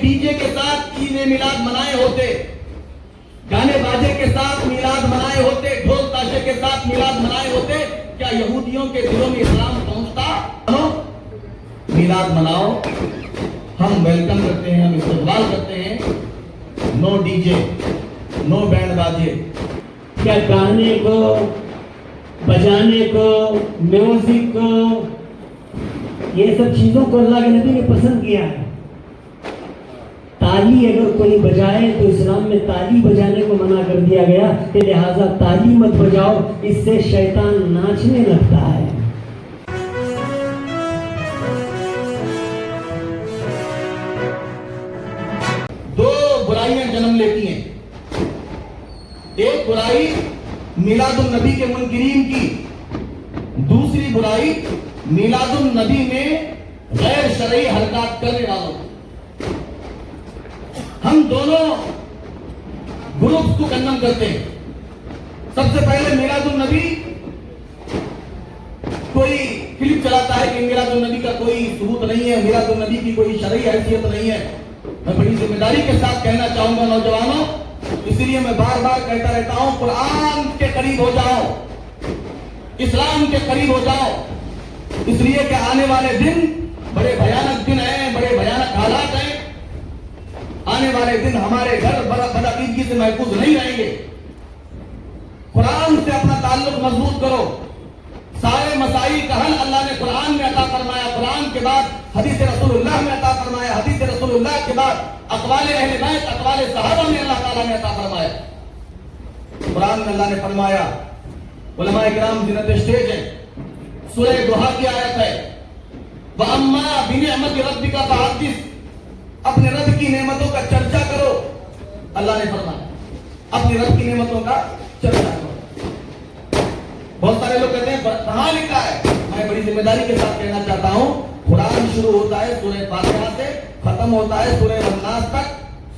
D J کے ساتھ عید میلاد منائے ہوتے، گانے باجے کے ساتھ میلاد منائے ہوتے، ڈھول تاشے کے ساتھ میلاد منائے ہوتے، کیا یہودیوں کے دلوں میں اسلام پہنچتا؟ میلاد مناؤ، ہم ویلکم کرتے ہیں، ہم استقبال کرتے ہیں، نو ڈی جے، نو بینڈ باجے۔ کیا گانے کو، بجانے کو، میوزک کو، یہ سب چیزوں کو اللہ کے نبی نے پسند کیا ہے؟ تالی اگر کوئی بجائے تو اسلام میں تالی بجانے کو منع کر دیا گیا کہ لہٰذا تالی مت بجاؤ، اس سے شیطان ناچنے لگتا ہے۔ دو برائیاں جنم لیتی ہیں، ایک برائی میلاد النبی کے منکرین کی، دوسری برائی میلاد النبی میں غیر شرعی حرکات کرنے والوں کی۔ ہم دونوں گروپس کو کنڈم کرتے ہیں۔ سب سے پہلے میلاد النبی، کوئی کلپ چلاتا ہے کہ میلاد النبی کا کوئی ثبوت نہیں ہے، میلاد النبی کی کوئی شرعی حیثیت نہیں ہے۔ میں بڑی ذمہ داری کے ساتھ کہنا چاہوں گا نوجوانوں، اس لیے میں بار بار کہتا رہتا ہوں، قرآن کے قریب ہو جاؤ، اسلام کے قریب ہو جاؤ، اس لیے کہ آنے والے دن بڑے بھیانک دن ہیں، بڑے بھیانک حالات ہیں۔ آنے والے دن ہمارے گھر بدعقیدگی سے محفوظ نہیں رہیں گے۔ قرآن سے اپنا تعلق مضبوط کرو۔ سارے مسائل کا حل اللہ نے قرآن میں عطا فرمایا، قرآن کے بعد حدیث رسول اللہ میں عطا فرمایا، حدیث رسول اللہ کے بعد اقوال اہل بیت، اقوال صحابہ میں اللہ تعالیٰ نے عطا فرمایا۔ قرآن میں اللہ نے فرمایا، علماء کرام زینت اسٹیج ہیں، سورہ دوحہ کی آیت ہے، وَأَمَّا بِنِعْمَتِ رَبِّكَ فَحَدِّثْ، اپنے رب کی نعمتوں کا چرچا کرو۔ اللہ نے فرمایا اپنے رب کی نعمتوں کا چرچا کرو۔ بہت سارے لوگ کہتے ہیں کہاں لکھا ہے؟ میں بڑی ذمہ داری کے ساتھ کہنا چاہتا ہوں، قرآن شروع ہوتا ہے سورہ فاتحہ سے، ختم ہوتا ہے سورہ والناس تک۔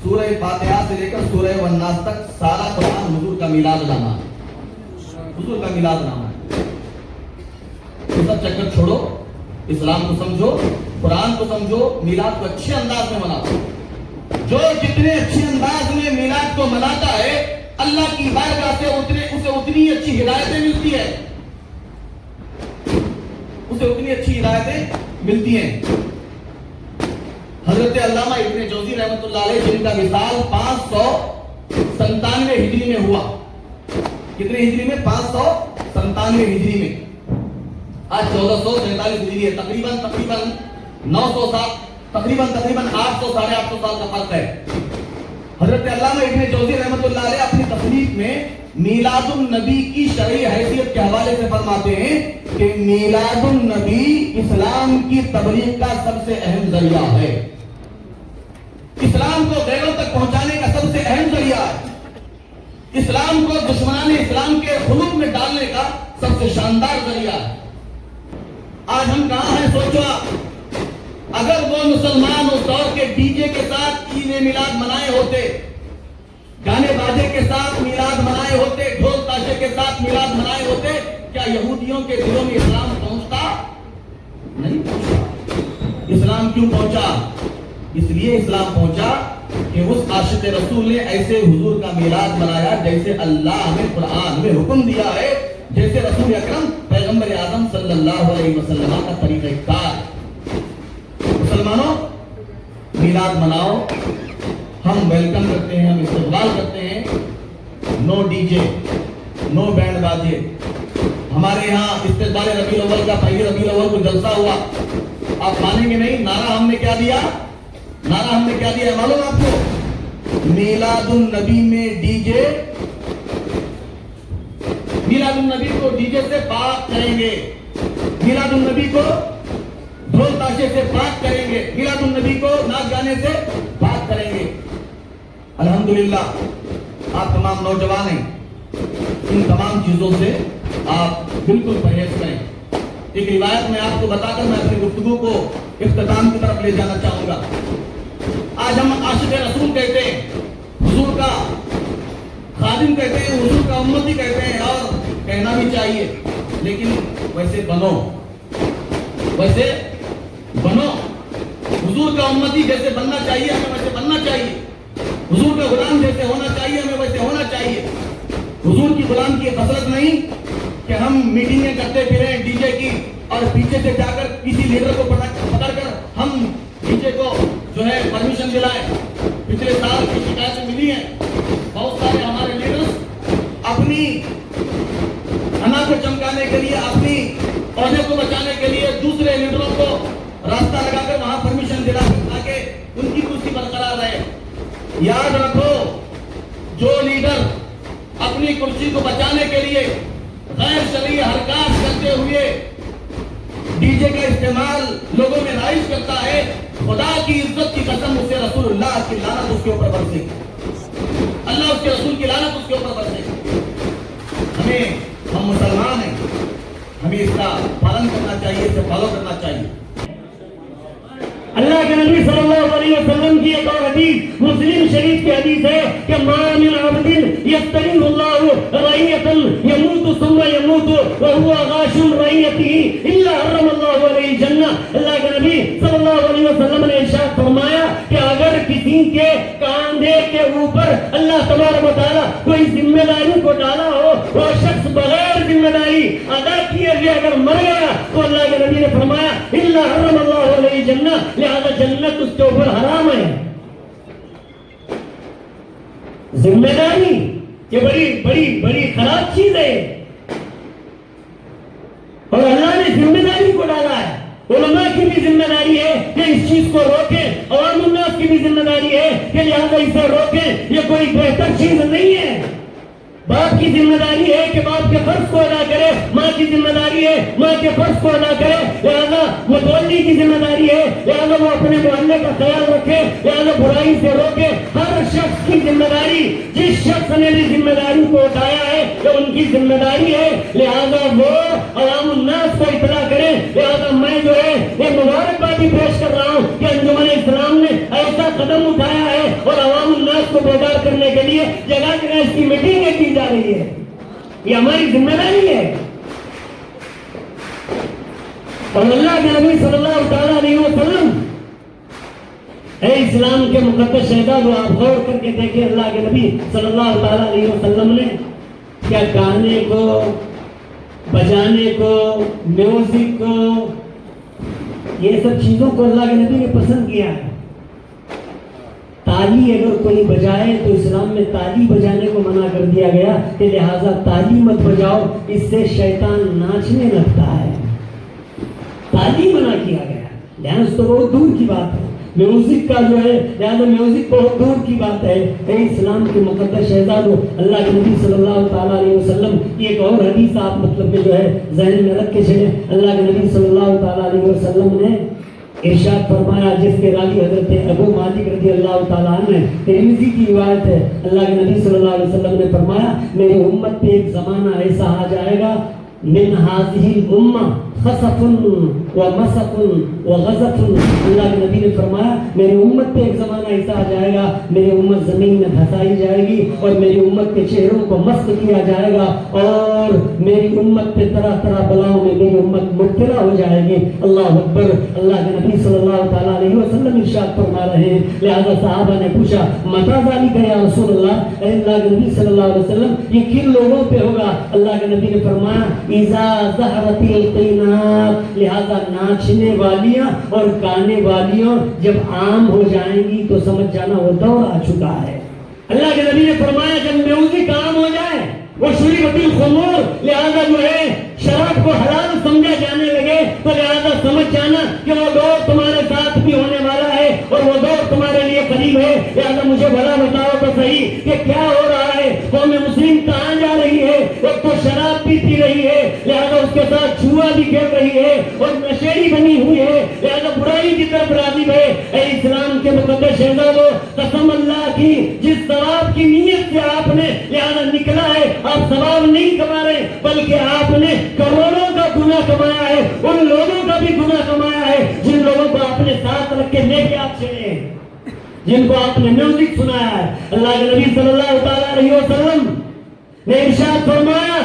سورہ فاتحہ سے لے کر سورہ والناس تک سارا قرآن حضور کا میلاد نامہ ہے، حضور کا میلاد نامہ ہے۔ یہ سب چکر چھوڑو، اسلام کو سمجھو، قرآن کو سمجھو، میلاد کو اچھے انداز میں مناؤ۔ جو جتنے اچھے انداز میں میلاد کو مناتا ہے، اللہ کی بارگاہ سے اسے اتنی اچھی ہدایتیں ملتی ہے، اسے اتنی اچھی ہدایتیں ملتی ہیں۔ حضرت علامہ ابن جوزی رحمۃ اللہ علیہ، جن کا وصال 597 ہجری میں ہوا، کتنے ہجری میں؟ 597 ہجری میں۔ آج 1443 ہجری ہے، تقریباً 900 سال، تقریباً 800 ساڑھے 800 سال کا فرق ہے۔ حضرت علامہ ابن جوزی رحمۃ اللہ علیہ اپنی تصنیف میں میلاد النبی کی شرعی حیثیت کے حوالے سے فرماتے ہیں کہ میلاد النبی اسلام کی تبلیغ کا سب سے اہم ذریعہ ہے، اسلام کو غیروں تک پہنچانے کا سب سے اہم ذریعہ ہے، اسلام کو دشمنان اسلام کے خلوق میں ڈالنے کا سب سے شاندار ذریعہ ہے۔ آج ہم کہاں ہیں سوچو آپ، اگر وہ مسلمان اس دور کے ڈی جے کے ساتھ عید میلاد منائے ہوتے، گانے باجے کے ساتھ میلاد منائے ہوتے، ڈھول تاشے کے ساتھ میلاد منائے ہوتے، کیا یہودیوں کے دلوں میں اسلام پہنچتا؟ نہیں پہنچا۔ اسلام کیوں پہنچا؟ اس لیے اسلام پہنچا کہ اس عاشق رسول نے ایسے حضور کا میلاد منایا جیسے اللہ نے قرآن میں حکم دیا ہے، جیسے رسول اکرم پیغمبر اعظم صلی اللہ علیہ وسلم کا طریقہ کار۔ مسلمانوں، میلاد مناؤ، ہم ویلکم کرتے ہیں، ہم استقبال کرتے ہیں، نو ڈی جے، نو بینڈ باجے۔ ہمارے یہاں استقبال ربیع الاول کا، پہلی ربیع الاول کو جلسہ ہوا، آپ مانیں گے نہیں، نعرہ ہم نے کیا دیا؟ نعرہ ہم نے کیا دیا ہے معلوم آپ کو؟ میلاد النبی میں ڈی جے، میلاد النبی کو ڈی جے سے پاک کریں گے، میلاد النبی کو ڈھول تاشے سے پاک کریں گے، میلاد النبی کو ناچ گانے سے پاک کریں گے۔ الحمدللہ آپ تمام نوجوان ہیں، ان تمام چیزوں سے آپ بالکل پرہیز کریں۔ ایک روایت میں آپ کو بتا کر میں اپنی گفتگو کو اختتام کی طرف لے جانا چاہوں گا۔ آج ہم عاشق رسول کہتے ہیں، حضور کا خادم کہتے ہیں، حضور کا امتی کہتے ہیں، اور کہنا بھی چاہیے، لیکن ویسے بنو، ویسے بنو، حضور کا کا उम्मती जैसे बनना चाहिए हमें वैसे बनना चाहिए, हुजूर का गुलाम जैसे होना चाहिए हमें वैसे होना चाहिए। हुजूर की गुलाम की कसरत नहीं कि हम मीटिंगें करते फिरे डीजे की और पीछे से जाकर किसी लीडर को पकड़कर हम डीजे को जो है परमिशन दिलाए। पिछले साल की शिकायतें मिली हैं, बहुत सारे हमारे लीडर्स अपनी अना को चमकाने के लिए, अपनी औहदे को बचाने के लिए दूसरे लीडरों को रास्ता लगाकर वहां परमिशन दिलाकर ताकि उनकी कुर्सी बरकरार रहे। याद रखो, जो लीडर अपनी कुर्सी को बचाने के लिए गैर शरई हरकत करते हुए डीजे का इस्तेमाल लोगों में राइज करता है, खुदा की इज्जत की कसम उसे रसूलुल्लाह की लानत उसके ऊपर बरसेगी, अल्लाह उसके रसूल की लानत उसके ऊपर बरसेगी। हम मुसलमान हैं, हमें इसका पालन करना चाहिए, इसे फॉलो करना चाहिए। अल्लाह के नबी सल्लल्लाहु अलैहि वसल्लम की एक और हदीस मुस्लिम शरीफ की हदीस है कि मा मिन अब्दिन यस्तरीहुल्लाहु रईयतन यमूतु सुम्मा यमूतु व हुवा गाशिम रईयतिही इल्ला हर्रमल्लाहु अलैहि जन्नह। अल्लाह के नबी सल्लल्लाहु अलैहि वसल्लम ने इरशाद फरमाया कि अगर किसी के कांधे के ऊपर अल्लाह तबारक व तआला कोई जिम्मेदारी को डाला हो, वो शख्स बगैर जिम्मेदारी अदा किए हुए अगर मर गया तो अल्लाह के नबी ने फरमाया इल्ला हर्रमल्लाहु अलैहि जन्नह, लिहाजा जन्नत उसके ऊपर हराम है। जिम्मेदारी ये बड़ी बड़ी बड़ी खराब चीज है और अल्लाह ने जिम्मेदारी को डाला है। उलमा की भी जिम्मेदारी है कि इस चीज को रोकें, अवाम उन्नास की भी जिम्मेदारी है कि लिहाजा इसे रोकें। ये कोई बेहतर चीज नहीं है। बाप की जिम्मेदारी है कि बाप के फर्ज को अदा करे, माँ की जिम्मेदारी है माँ के फर्ज को अदा करे, लिहाजा मुतवल्ली की जिम्मेदारी है लिहाजा वो अपने मोहल्ले का ख्याल रखे, लिहाजा बुराई से रोके। हर शख्स की जिम्मेदारी, जिस शख्स ने भी जिम्मेदारी को उठाया है तो उनकी जिम्मेदारी है, लिहाजा वो अवाम उन्नास को इत्तला करे। लिहाजा मैं जो है ये मुबारकबादी पेश कर रहा हूँ कि अंजुमन इस्लाम ने ऐसा कदम उठाया है और अवाम उन्नास को बेदार करने के लिए जगह जगह इसकी मीटिंगें की जा रही है। ये हमारी जिम्मेदारी है। और अल्लाह के नबी सल्लल्लाहु अलैहि वसल्लम, ऐ इस्लाम के मुकद्दस शहदाद, आप गौर करके देखिए अल्लाह के नबी सल्लल्लाहु अलैहि वसल्लम ने क्या गाने को, बजाने को, म्यूजिक को, ये सब चीजों को अल्लाह के नबी ने पसंद किया है। ताली अगर कोई बजाए तो इस्लाम में ताली बजाने को मना कर दिया गया कि लिहाजा ताली मत बजाओ, इससे शैतान नाचने लगता है। ताली मना किया गया, डांस तो बहुत दूर की बात है। म्यूजिक का जो है, लिहाजा म्यूजिक बहुत दूर की बात है। इस्लाम के मुकद्दस शहजादों, अल्लाह के नबी सल्लल्लाहु अलैहि वसल्लम की एक और हदीस आप मतलब में जो है जहन में रख के चले। अल्लाह के नबी सल्लल्लाहु अलैहि वसल्लम ने इरशाद फरमाया, जिसके रावी हजरत अबू मालिक रज़ी अल्लाह तआला अन्हु है, तिरमिज़ी की रिवायत है। अल्लाह के नबी सल्लल्लाहु अलैहि वसल्लम ने फरमाया, मेरी उम्मत पे एक जमाना ऐसा आ जाएगा, मिन हाज़िहिल उम्मा खसफुन व मसफुन व गज़फुन। अल्लाह के नबी ने फरमाया, मेरी उम्मत पे एक जमाना ऐसा आ जाएगा, मेरी उम्मत जमीन में धंसाई जाएगी और मेरी उम्मत के चेहरों को मस्त किया जाएगा और मेरी उम्मत पे तरह तरह बलाओं में मेरी उम्मत मुब्तला हो जाएगी। अल्लाह अकबर। अल्लाह के नबी सल्लल्लाहु अलैहि वसल्लम इरशाद फरमा रहे हैं। लिहाजा सहाबा ने पूछा, मता ज़ालिका या रसूलल्लाह, अल्लाह के नबी सल्लल्लाहु अलैहि वसल्लम, ये किन लोगों पे होगा? अल्लाह के नबी ने फरमाया, इज़ा ज़हरतिल क़ीनात, लिहाजा नाचने वालियां और गाने वालियों जब आम हो जाएंगी तो समझ जाना वो दौर आ चुका है। अल्लाह के नबी ने फरमाया, जब म्यूजिक आम हो जाए, वो शुरीबतिल खुमूर, लिहाजा जो है शराब को हलाल समझा जाने लगे, तो लिहाजा समझ जाना कि वो दौर तुम्हारे साथ भी होने वाला है और वो दौर तुम्हारे लिए करीब है। लिहाजा मुझे भला बताओ तो सही कि क्या हो रहा है, कौम मुस्लिम कहाँ जा रही है? एक तो शराब पीती रही है, लिहाजा उसके साथ छुआ भी खेल रही है और नशेड़ी बनी हुई है, लिहाजा बुराई की तरफ राग़िब है। ऐ इस्लाम के मुकद्दस शहजादों, कसम अल्लाह की, जिस सवाब की नीयत से आपने लिहाजा निकला है, आप सवाब नहीं कमा रहे बल्कि आपने करोड़ों का गुनाह कमाया है। उन लोगों का भी गुनाह कमाया है जिन लोगों को आपने साथ रख के लेके आप चले, जिनको आपने म्यूजिक सुनाया है। अल्लाह के नबी सल्लल्लाहु अलैहि वसल्लम ने इरशाद फरमाया,